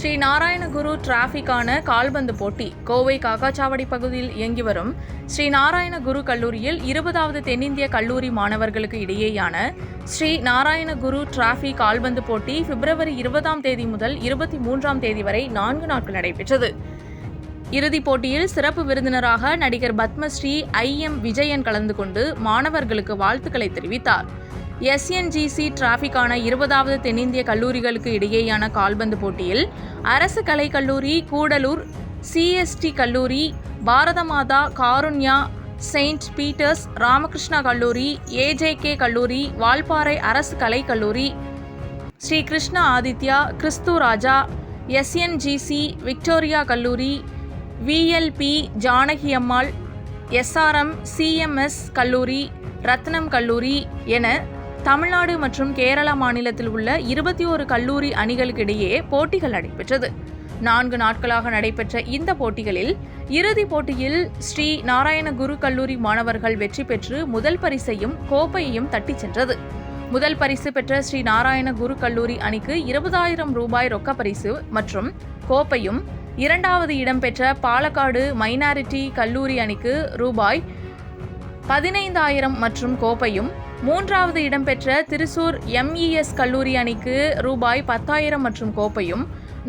ஸ்ரீ நாராயணகுரு டிராஃபிக்கான கால்பந்து போட்டி கோவை காக்காச்சாவடி பகுதியில் இயங்கி வரும் ஸ்ரீ நாராயணகுரு கல்லூரியில் 20வது தென்னிந்திய கல்லூரி மாணவர்களுக்கு இடையேயான ஸ்ரீ நாராயணகுரு டிராஃபி கால்பந்து போட்டி பிப்ரவரி 20ஆம் தேதி முதல் 23ஆம் தேதி வரை 4 நாட்கள் நடைபெற்றது. இறுதிப் போட்டியில் சிறப்பு விருந்தினராக நடிகர் பத்மஸ்ரீ IM விஜயன் கலந்து கொண்டு மாணவர்களுக்கு வாழ்த்துக்களை தெரிவித்தார். SNGC டிராஃபிக்கான 20வது தென்னிந்திய கல்லூரிகளுக்கு இடையேயான கால்பந்து போட்டியில் அரசு கலைக்கல்லூரி, கூடலூர் CST கல்லூரி, பாரதமாதா, காருண்யா, செயின்ட் பீட்டர்ஸ், ராமகிருஷ்ணா கல்லூரி, AJK கல்லூரி, வால்பாறை அரசு கலைக்கல்லூரி, ஸ்ரீ கிருஷ்ண ஆதித்யா, கிறிஸ்து ராஜா, SNGC விக்டோரியா கல்லூரி, VLP Janaki Ammal, SRM CMS கல்லூரி, ரத்னம் கல்லூரி என தமிழ்நாடு மற்றும் கேரள மாநிலத்தில் உள்ள 21 கல்லூரி அணிகளுக்கிடையே போட்டிகள் நடைபெற்றது. 4 நாட்களாக நடைபெற்ற இந்த போட்டிகளில் இறுதிப் போட்டியில் ஸ்ரீ நாராயணகுரு கல்லூரி மாணவர்கள் வெற்றி பெற்று முதல் பரிசையும் கோப்பையையும் தட்டிச் சென்றது. முதல் பரிசு பெற்ற ஸ்ரீ நாராயணகுரு கல்லூரி அணிக்கு 20,000 ரூபாய் ரொக்க பரிசு மற்றும் கோப்பையும், 2வது இடம் பெற்ற பாலக்காடு மைனாரிட்டி கல்லூரி அணிக்கு ரூபாய் 15,000 மற்றும் கோப்பையும், 3வது இடம் பெற்ற திருசூர் MES கல்லூரி அணிக்கு ரூபாய் 10,000 மற்றும் கோப்பையும்,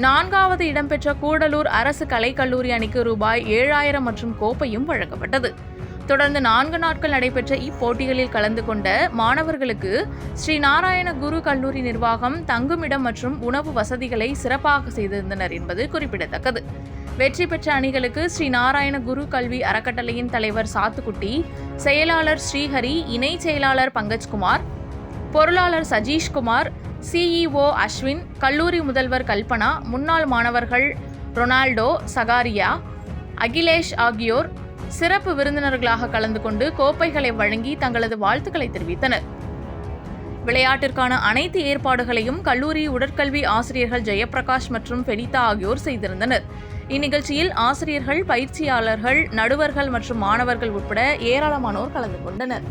4வது இடம் பெற்ற கூடலூர் அரசு கலைக்கல்லூரி அணிக்கு ரூபாய் 7,000 மற்றும் கோப்பையும் வழங்கப்பட்டது. தொடர்ந்து 4 நாட்கள் நடைபெற்ற இப்போட்டிகளில் கலந்து கொண்ட மாணவர்களுக்கு ஸ்ரீ நாராயணகுரு கல்லூரி நிர்வாகம் தங்குமிடம் மற்றும் உணவு வசதிகளை சிறப்பாக செய்திருந்தனர் என்பது குறிப்பிடத்தக்கது. வெற்றி பெற்ற அணிகளுக்கு ஸ்ரீ நாராயணகுரு கல்வி அறக்கட்டளையின் தலைவர் சாத்துக்குட்டி, செயலாளர் ஸ்ரீஹரி, இணை செயலாளர் பங்கஜ்குமார், பொருளாளர் சஜீஷ்குமார், CEO அஸ்வின், கல்லூரி முதல்வர் கல்பனா, முன்னாள் மாணவர்கள் ரொனால்டோ, சகாரியா, அகிலேஷ் ஆகியோர் சிறப்பு விருந்தினர்களாக கலந்து கொண்டு கோப்பைகளை வழங்கி தங்களது வாழ்த்துக்களை தெரிவித்தனர். விளையாட்டிற்கான அனைத்து ஏற்பாடுகளையும் கல்லூரி உடற்கல்வி ஆசிரியர்கள் ஜெயபிரகாஷ் மற்றும் பெனிதா ஆகியோர் செய்திருந்தனர். இந்நிகழ்ச்சியில் ஆசிரியர்கள், பயிற்சியாளர்கள், நடுவர்கள் மற்றும் மாணவர்கள் உட்பட ஏராளமானோர் கலந்து கொண்டனர்.